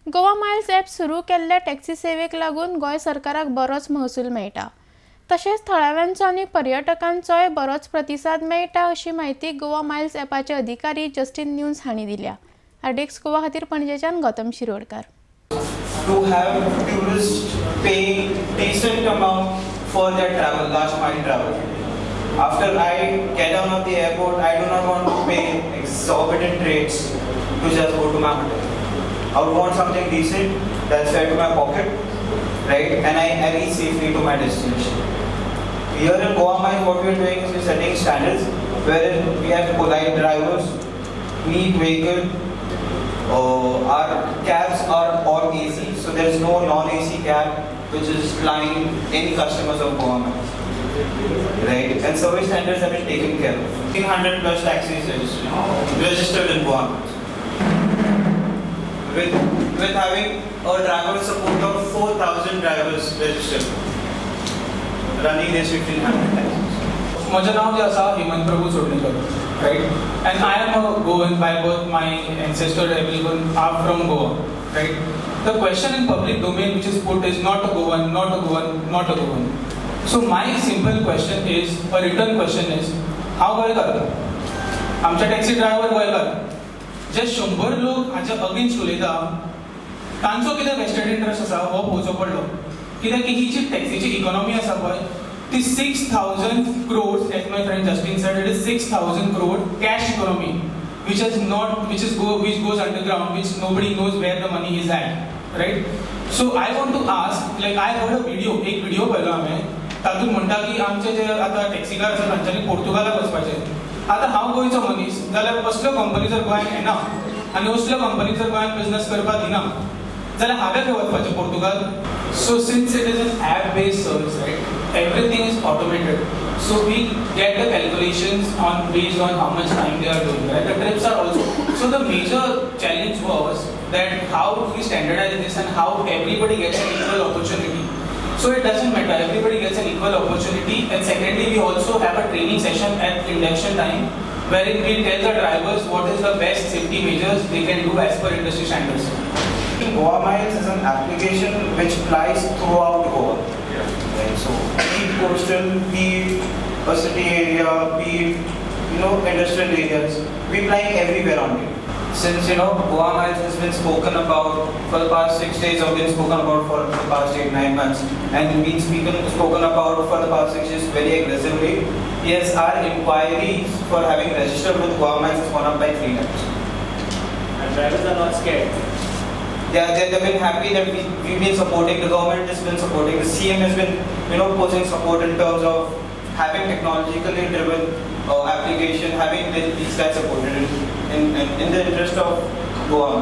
Goa Miles app सुरू केल्ल्या taxi सेवेक लागून गोंय सरकाराक बरोच महसूल मेळटा। तशेंच थळाव्यांचो आनी पर्यटकांचोय बरोच प्रतिसाद मेळटा अशी माहिती गोवा मायल्स ॲपाचे अधिकारी जस्टीन न्यूज हांणी दिल्या। आरडीएक्स गोवा खातीर पणजेच्यान Gautam Shirodkar. To have tourists pay decent amount for their travel, last mile travel. After I get down at the airport, I do not want to pay exorbitant rates to just go to my hotel. I would want something decent that's fair to my pocket, right? And I reach safely to my destination. Here in Goa Miles, what we are doing is we're setting standards wherein we have polite drivers, neat vehicle. Our cabs are all AC, so there is no non-AC cab which is flying any customers of Goa Miles, right? And service standards have been taken care of. 300 plus taxis registered in Goa Miles. With having a driver support of 4,000 drivers registered, running this 1,500 taxis. माझे नाव जे आसा हेमंत प्रभू सोडणेकर, right? And I am a Goan by birth. My ancestors everyone are from Goa, right? The question in public domain which is put is not a Goan, not a Goan, not a Goan. So my simple question is, a return question is, how गोंयकार? आमचे taxi driver गोंयकार जे 100 लोक हाच्या against उलयता तांचो कितें wasted interest आसा हो पळोवचो पडलो, कित्याक की ही जी टॅक्सीची इकॉनॉमी आसा पळय ती 6,000 crores, as my friend Justin said, it is 6,000 crore cash economy, which goes underground, which nobody knows where the money is at, right? So I want to ask, like I heard एक video पळयलो हांवें, तातूंत म्हणटा की आमचे जे आतां taxi car आसा तांच्यांनी पोर्तुगालाक वचपाचें। आतां हांव गोंयचो मनीस जाल्यार असल्यो कंपनी जर गोंयांत येना आनी असल्यो कंपनी जर गोंयांत बिझनेस करपाक दिना जाल्यार हांवें खंय वचपाचें Portugal? So since it is an app-based service, right, everything is automated. So we get the calculations based on how much time they are doing, right? The trips are also. So the major challenge was that how do we standardize this and how everybody gets an equal opportunity. So it doesn't matter, everybody gets an equal opportunity. And secondly, we also have a training session at induction time, wherein we tell the drivers what is the best safety measures they can do as per industry standards. Goa Miles is an application which flies throughout Goa. Right? So, be it coastal, be it a city area, be it industrial areas, we flying everywhere on it. Since Goa Miles has been spoken about for the past 6 days, or been spoken about for the past 8-9 months, and been spoken about for the past 6 years very aggressively. Yes, our inquiries for having registered with Goa Miles has gone up by 3 times. And drivers are not scared. They've been happy that we've been supporting, the government has been supporting, the CM has been, posing support in terms of having technologically driven application, having these guys supported in the interest of Goa.